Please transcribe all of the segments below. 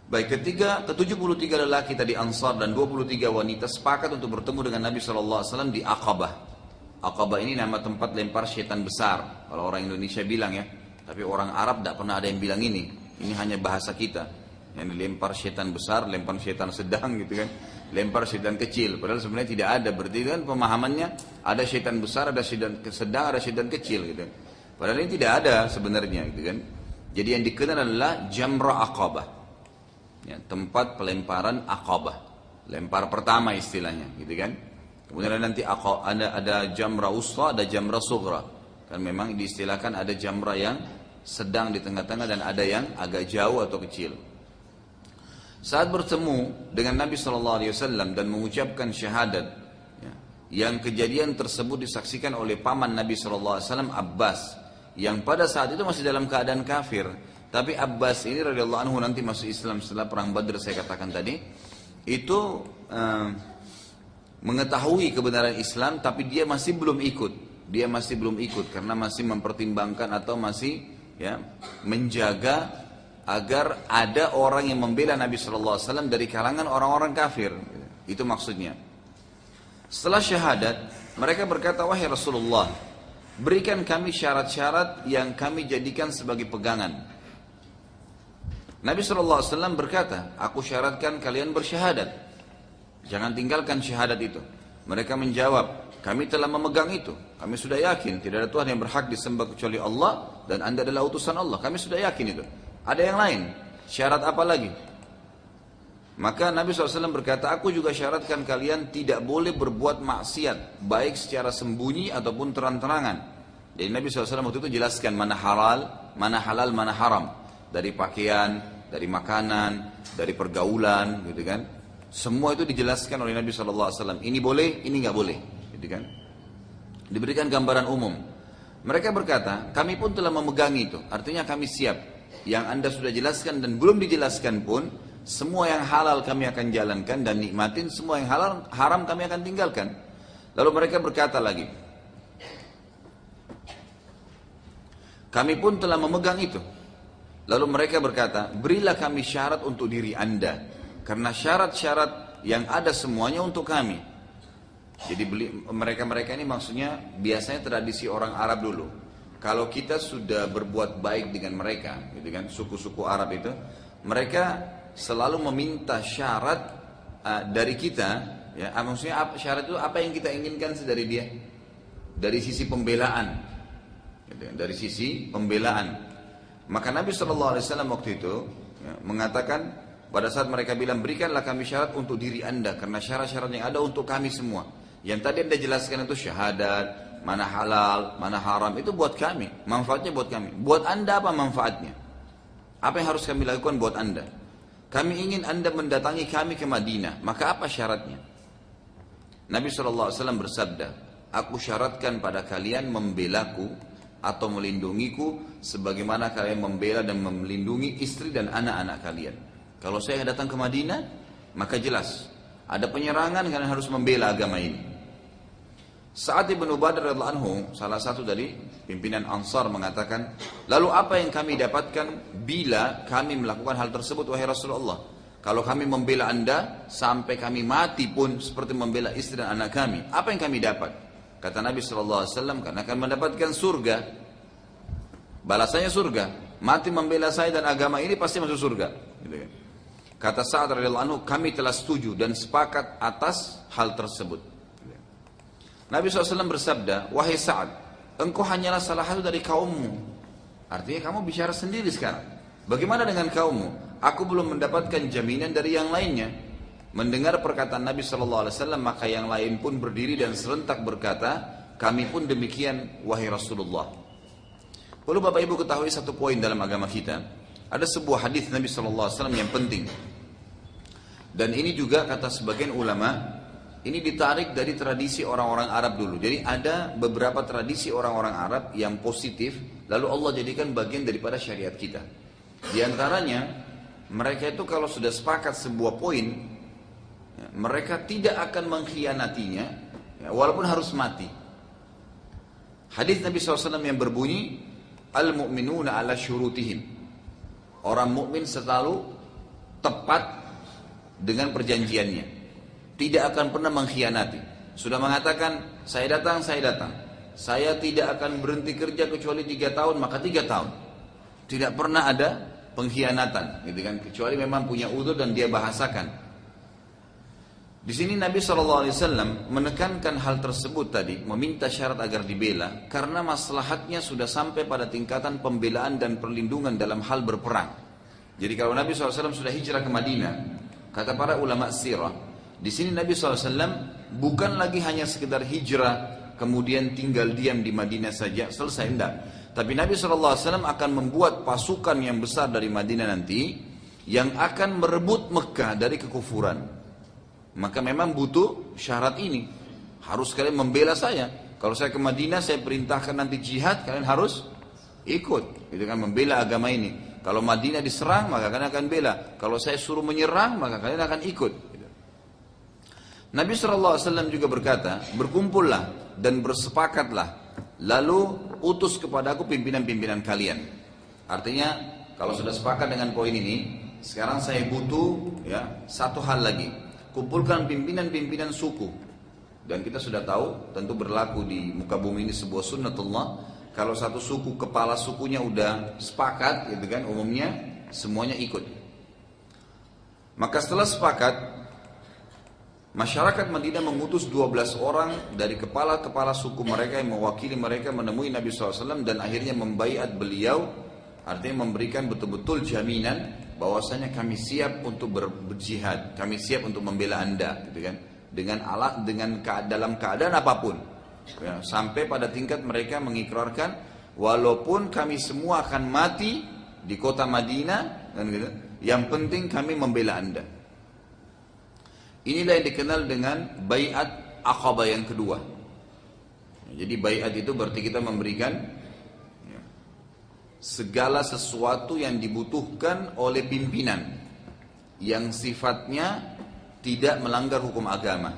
Baik, ke-73 lelaki tadi Ansar dan 23 wanita sepakat untuk bertemu dengan Nabi SAW di Aqabah. Aqabah ini nama tempat lempar syaitan besar. Kalau orang Indonesia bilang ya. Tapi orang Arab tidak pernah ada yang bilang ini. Ini hanya bahasa kita. Yang dilempar syaitan besar, lempar syaitan sedang gitu kan. Lempar syaitan kecil. Padahal sebenarnya tidak ada. Berarti kan pemahamannya ada syaitan besar, ada syaitan sedang, ada syaitan kecil gitu. Padahal ini tidak ada sebenarnya gitu kan. Jadi yang dikenal adalah Jamra Aqabah. Ya, tempat pelemparan Aqabah, lempar pertama istilahnya, gitu kan. Kemudian nanti ada jamra usra, ada jamra sughra. Kan memang diistilahkan ada jamra yang sedang di tengah-tengah dan ada yang agak jauh atau kecil. Saat bertemu dengan Nabi SAW dan mengucapkan syahadat, ya, yang kejadian tersebut disaksikan oleh paman Nabi SAW Abbas, yang pada saat itu masih dalam keadaan kafir. Tapi Abbas ini radhiyallahu anhu nanti masuk Islam setelah perang Badr saya katakan tadi, itu mengetahui kebenaran Islam tapi dia masih belum ikut. Dia masih belum ikut karena masih mempertimbangkan atau masih ya menjaga agar ada orang yang membela Nabi SAW dari kalangan orang-orang kafir. Itu maksudnya. Setelah syahadat, mereka berkata, wahai Rasulullah, berikan kami syarat-syarat yang kami jadikan sebagai pegangan. Nabi SAW berkata, aku syaratkan kalian bersyahadat. Jangan tinggalkan syahadat itu. Mereka menjawab, kami telah memegang itu. Kami sudah yakin tidak ada Tuhan yang berhak disembah kecuali Allah dan Anda adalah utusan Allah. Kami sudah yakin itu. Ada yang lain. Syarat apa lagi? Maka Nabi SAW berkata, aku juga syaratkan kalian tidak boleh berbuat maksiat, baik secara sembunyi ataupun terang-terangan. Jadi Nabi SAW waktu itu jelaskan mana halal, mana haram. Dari pakaian, dari makanan, dari pergaulan, gitu kan. Semua itu dijelaskan oleh Nabi SAW. Ini boleh, ini nggak boleh, gitu kan. Diberikan gambaran umum. Mereka berkata, kami pun telah memegang itu. Artinya kami siap. Yang Anda sudah jelaskan dan belum dijelaskan pun, semua yang halal kami akan jalankan dan nikmatin, semua yang haram kami akan tinggalkan. Lalu mereka berkata lagi, kami pun telah memegang itu. Lalu mereka berkata, berilah kami syarat untuk diri Anda. Karena syarat-syarat yang ada semuanya untuk kami. Jadi mereka-mereka ini maksudnya biasanya tradisi orang Arab dulu. Kalau kita sudah berbuat baik dengan mereka, gitu kan, suku-suku Arab itu, mereka selalu meminta syarat dari kita. Ya, maksudnya syarat itu apa yang kita inginkan dari dia? Dari sisi pembelaan. Gitu kan, dari sisi pembelaan. Maka Nabi SAW waktu itu ya, mengatakan pada saat mereka bilang berikanlah kami syarat untuk diri Anda karena syarat-syarat yang ada untuk kami semua. Yang tadi Anda jelaskan itu syahadat, mana halal, mana haram itu buat kami, manfaatnya buat kami. Buat Anda apa manfaatnya? Apa yang harus kami lakukan buat Anda? Kami ingin Anda mendatangi kami ke Madinah, maka apa syaratnya? Nabi SAW bersabda, aku syaratkan pada kalian membelaku atau melindungiku sebagaimana kalian membela dan melindungi istri dan anak-anak kalian. Kalau saya datang ke Madinah, maka jelas ada penyerangan kalian harus membela agama ini. Sa'ad bin Ubadah radhiyallahu anhu, salah satu dari pimpinan Ansar mengatakan, lalu apa yang kami dapatkan bila kami melakukan hal tersebut wahai Rasulullah? Kalau kami membela Anda sampai kami mati pun seperti membela istri dan anak kami, apa yang kami dapat? Kata Nabi SAW, karena akan mendapatkan surga. Balasannya surga. Mati membela saya dan agama ini pasti masuk surga. Gitu kan. Kata Sa'ad radhiyallahu anhu, kami telah setuju dan sepakat atas hal tersebut. Nabi SAW bersabda, wahai Sa'ad, engkau hanyalah salah satu dari kaummu. Artinya kamu bicara sendiri sekarang. Bagaimana dengan kaummu? Aku belum mendapatkan jaminan dari yang lainnya. Mendengar perkataan Nabi SAW, maka yang lain pun berdiri dan serentak berkata, kami pun demikian wahai Rasulullah. Perlu Bapak Ibu ketahui satu poin dalam agama kita. Ada sebuah hadis Nabi SAW yang penting. Dan ini juga kata sebagian ulama, ini ditarik dari tradisi orang-orang Arab dulu. Jadi ada beberapa tradisi orang-orang Arab yang positif, lalu Allah jadikan bagian daripada syariat kita. Di antaranya, mereka itu kalau sudah sepakat sebuah poin, mereka tidak akan mengkhianatinya ya, walaupun harus mati. Hadis Nabi SAW yang berbunyi, al-mu'minuna ala syurutihim. Orang mukmin selalu tepat dengan perjanjiannya, tidak akan pernah mengkhianati. Sudah mengatakan saya datang, saya tidak akan berhenti kerja kecuali 3 tahun, maka 3 tahun. Tidak pernah ada pengkhianatan, gitu kan? Kecuali memang punya udzur dan dia bahasakan. Di sini Nabi SAW menekankan hal tersebut tadi, meminta syarat agar dibela, karena maslahatnya sudah sampai pada tingkatan pembelaan dan perlindungan dalam hal berperang. Jadi kalau Nabi SAW sudah hijrah ke Madinah, kata para ulama sirah, di sini Nabi SAW bukan lagi hanya sekedar hijrah, kemudian tinggal diam di Madinah saja, selesai, enggak. Tapi Nabi SAW akan membuat pasukan yang besar dari Madinah nanti, yang akan merebut Mekah dari kekufuran. Maka memang butuh syarat ini. Harus kalian membela saya. Kalau saya ke Madinah, saya perintahkan nanti jihad, kalian harus ikut. Gitu kan, membela agama ini. Kalau Madinah diserang, maka kalian akan bela. Kalau saya suruh menyerang, maka kalian akan ikut. Nabi SAW juga berkata, berkumpullah dan bersepakatlah, lalu utus kepadaku pimpinan-pimpinan kalian. Artinya, kalau sudah sepakat dengan poin ini, sekarang saya butuh satu hal lagi. Kumpulkan pimpinan-pimpinan suku. Dan kita sudah tahu, tentu berlaku di muka bumi ini sebuah sunnatullah. Kalau satu suku, kepala sukunya udah sepakat, gitu kan, umumnya semuanya ikut. Maka setelah sepakat, masyarakat Madinah mengutus 12 orang dari kepala-kepala suku mereka yang mewakili mereka menemui Nabi SAW dan akhirnya membaiat beliau, artinya memberikan betul-betul jaminan bahwasanya kami siap untuk berjihad, kami siap untuk membela Anda, gitu kan, dengan dalam keadaan apapun, ya, sampai pada tingkat mereka mengikrarkan walaupun kami semua akan mati di kota Madinah, kan gitu, yang penting kami membela Anda. Inilah yang dikenal dengan baiat Aqabah yang kedua. Jadi baiat itu berarti kita memberikan segala sesuatu yang dibutuhkan oleh pimpinan yang sifatnya tidak melanggar hukum agama.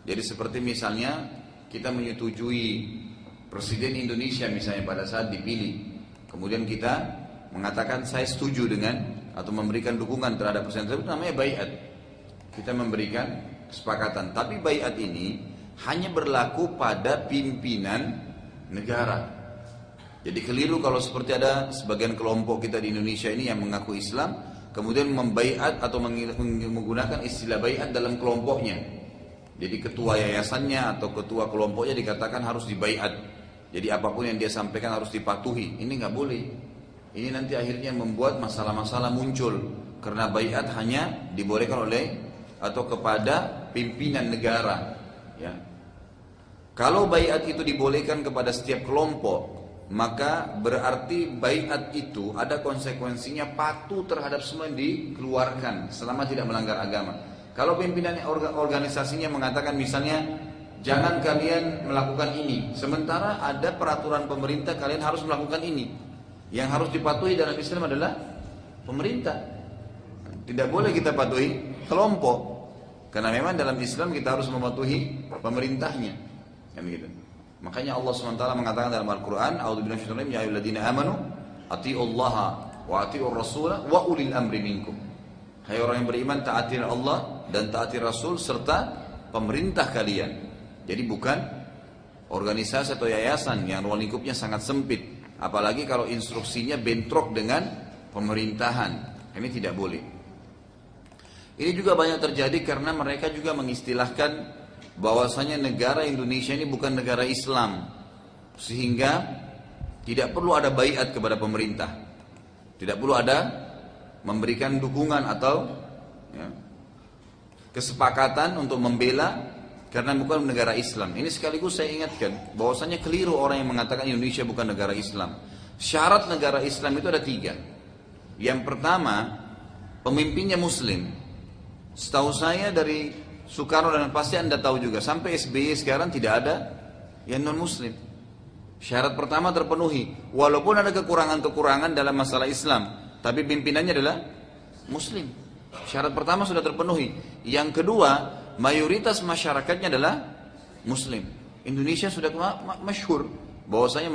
Jadi seperti misalnya kita menyetujui Presiden Indonesia misalnya pada saat dipilih, kemudian kita mengatakan saya setuju dengan atau memberikan dukungan terhadap presiden tersebut, namanya baiat. Kita memberikan kesepakatan. Tapi baiat ini hanya berlaku pada pimpinan negara. Jadi keliru kalau seperti ada sebagian kelompok kita di Indonesia ini yang mengaku Islam, kemudian membaiat atau menggunakan istilah baiat dalam kelompoknya. Jadi ketua yayasannya atau ketua kelompoknya dikatakan harus dibaiat. Jadi apapun yang dia sampaikan harus dipatuhi. Ini nggak boleh. Ini nanti akhirnya membuat masalah-masalah muncul. Karena baiat hanya dibolehkan oleh atau kepada pimpinan negara. Ya. Kalau baiat itu dibolehkan kepada setiap kelompok, maka berarti baiat itu ada konsekuensinya patuh terhadap semua yang dikeluarkan selama tidak melanggar agama. Kalau pimpinan organisasinya mengatakan misalnya jangan kalian melakukan ini, sementara ada peraturan pemerintah kalian harus melakukan ini, yang harus dipatuhi dalam Islam adalah pemerintah. Tidak boleh kita patuhi kelompok, karena memang dalam Islam kita harus mematuhi pemerintahnya, kan gitu. Makanya Allah SWT mengatakan dalam Al-Quran, A'udzubillahi minasyaitonir rajim, ya ayyuhalladzina amanu atiiullaha wa atiiur rasula wa ulil amri minkum. Hai orang yang beriman, taati Allah dan taati Rasul serta pemerintah kalian. Jadi bukan organisasi atau yayasan yang ruang lingkupnya sangat sempit, apalagi kalau instruksinya bentrok dengan pemerintahan. Ini tidak boleh. Ini juga banyak terjadi karena mereka juga mengistilahkan bahwasanya negara Indonesia ini bukan negara Islam, sehingga tidak perlu ada baiat kepada pemerintah, tidak perlu ada memberikan dukungan atau kesepakatan untuk membela karena bukan negara Islam. Ini sekaligus saya ingatkan bahwasanya keliru orang yang mengatakan Indonesia bukan negara Islam. Syarat negara Islam itu ada 3. Yang pertama, pemimpinnya Muslim. Setahu saya dari Soekarno dan pasti Anda tahu juga, sampai SBY sekarang tidak ada yang non-muslim. Syarat pertama terpenuhi, walaupun ada kekurangan-kekurangan dalam masalah Islam, tapi pimpinannya adalah muslim. Syarat pertama sudah terpenuhi. Yang kedua, mayoritas masyarakatnya adalah muslim. Indonesia sudah masyhur bahwasanya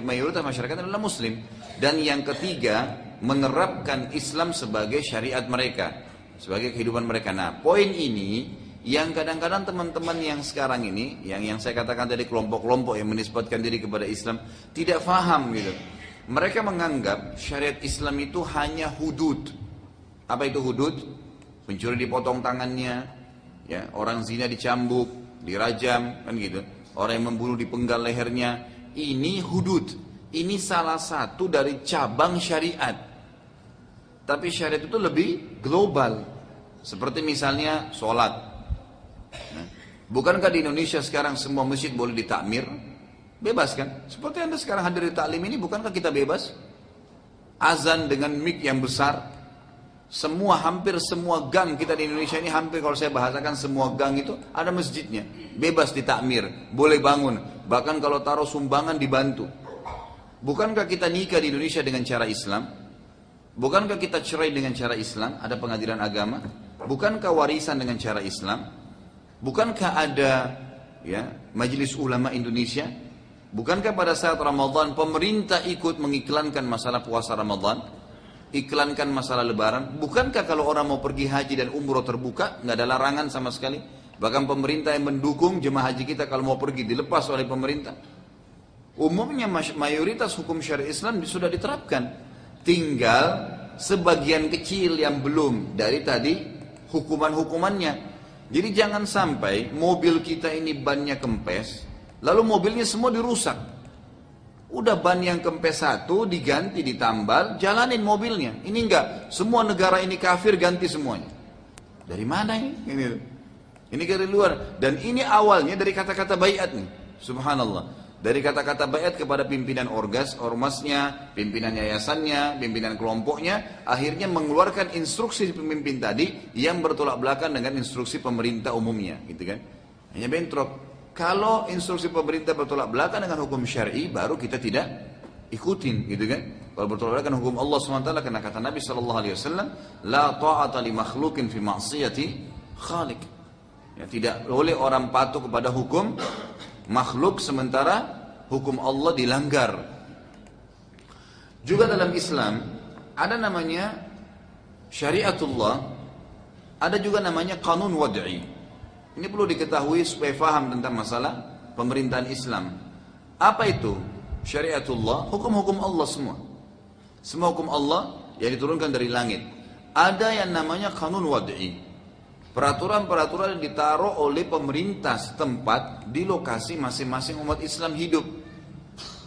mayoritas masyarakat adalah muslim. Dan yang ketiga, menerapkan Islam sebagai syariat mereka, sebagai kehidupan mereka. Nah, poin ini yang kadang-kadang teman-teman yang sekarang ini, yang saya katakan tadi kelompok-kelompok yang menisbatkan diri kepada Islam, tidak faham gitu. Mereka menganggap syariat Islam itu hanya hudud. Apa itu hudud? Pencuri dipotong tangannya, ya, orang zina dicambuk, dirajam, kan gitu. Orang yang membunuh dipenggal lehernya. Ini hudud. Ini salah satu dari cabang syariat. Tapi syariat itu lebih global. Seperti misalnya sholat. Nah, bukankah di Indonesia sekarang semua masjid boleh ditakmir? Bebas kan? Seperti Anda sekarang hadir di taklim ini, bukankah kita bebas? Azan dengan mic yang besar. Hampir semua gang kita di Indonesia ini, hampir kalau saya bahasakan semua gang itu ada masjidnya. Bebas ditakmir, boleh bangun. Bahkan kalau taruh sumbangan dibantu. Bukankah kita nikah di Indonesia dengan cara Islam? Bukankah kita cerai dengan cara Islam? Ada pengadilan agama? Bukankah warisan dengan cara Islam? Bukankah ada, ya, Majelis Ulama Indonesia? Bukankah pada saat Ramadan pemerintah ikut mengiklankan masalah puasa Ramadan? Iklankan masalah lebaran? Bukankah kalau orang mau pergi haji dan umroh terbuka, nggak ada larangan sama sekali? Bahkan pemerintah yang mendukung jemaah haji kita kalau mau pergi dilepas oleh pemerintah. Umumnya mayoritas hukum syariat Islam sudah diterapkan. Tinggal sebagian kecil yang belum dari tadi hukuman-hukumannya. Jadi jangan sampai mobil kita ini bannya kempes, lalu mobilnya semua dirusak. Udah ban yang kempes satu diganti, ditambal, jalanin mobilnya. Ini enggak, semua negara ini kafir, ganti semuanya. Dari mana ini? Ini dari luar. Dan ini awalnya dari kata-kata baiat nih. Subhanallah. Dari kata-kata baiat kepada pimpinan ormasnya, pimpinan yayasannya, pimpinan kelompoknya, akhirnya mengeluarkan instruksi pemimpin tadi yang bertolak belakang dengan instruksi pemerintah umumnya, gitu kan? Hanya bentrok. Kalau instruksi pemerintah bertolak belakang dengan hukum syar'i, baru kita tidak ikutin, gitu kan? Kalau bertolak belakang hukum Allah SWT, karena kata Nabi SAW, la ta'ata li makhlukin fi ma'siyati khaliq. Ya, tidak boleh orang patuh kepada hukum makhluk sementara hukum Allah dilanggar. Juga dalam Islam ada namanya syariatullah, ada juga namanya kanun wad'i. Ini perlu diketahui supaya faham tentang masalah pemerintahan Islam. Apa itu syariatullah? Hukum-hukum Allah semua. Semua hukum Allah yang diturunkan dari langit. Ada yang namanya kanun wad'i. Peraturan-peraturan yang ditaruh oleh pemerintah setempat di lokasi masing-masing umat Islam hidup.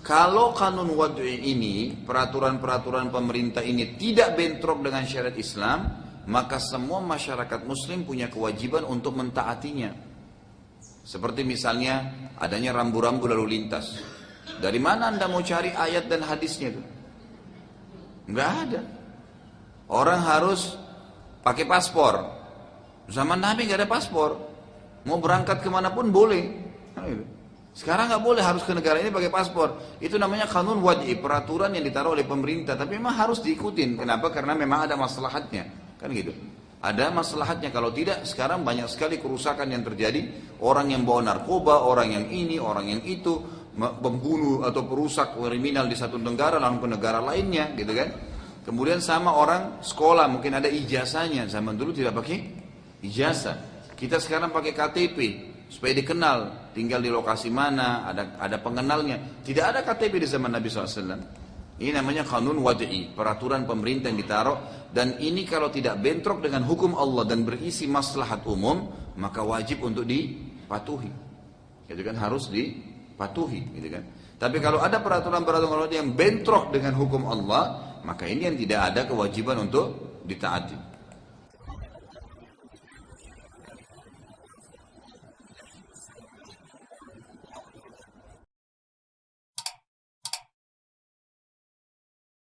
Kalau kanun wad'i ini, peraturan-peraturan pemerintah ini tidak bentrok dengan syariat Islam, maka semua masyarakat muslim punya kewajiban untuk mentaatinya. Seperti misalnya adanya rambu-rambu lalu lintas. Dari mana Anda mau cari ayat dan hadisnya itu? Enggak ada. Orang harus pakai paspor. Zaman Nabi nggak ada paspor, mau berangkat kemanapun boleh. Sekarang nggak boleh, harus ke negara ini pakai paspor. Itu namanya kanun wad'i, peraturan yang ditaruh oleh pemerintah. Tapi memang harus diikutin. Kenapa? Karena memang ada maslahatnya, kan gitu. Ada maslahatnya. Kalau tidak, sekarang banyak sekali kerusakan yang terjadi. Orang yang bawa narkoba, orang yang ini, orang yang itu, membunuh atau perusak kriminal di satu negara lalu ke negara lainnya, gitu kan? Kemudian sama orang sekolah, mungkin ada ijazahnya. Zaman dulu tidak pakai ijazah. Kita sekarang pakai KTP supaya dikenal, tinggal di lokasi mana, ada pengenalnya. Tidak ada KTP di zaman Nabi SAW. Ini namanya kanun wad'i, peraturan pemerintah yang ditaruh. Dan ini kalau tidak bentrok dengan hukum Allah dan berisi maslahat umum, maka wajib untuk dipatuhi. Itu kan harus dipatuhi, gitu kan. Tapi kalau ada peraturan-peraturan yang bentrok dengan hukum Allah, maka ini yang tidak ada kewajiban untuk ditaati.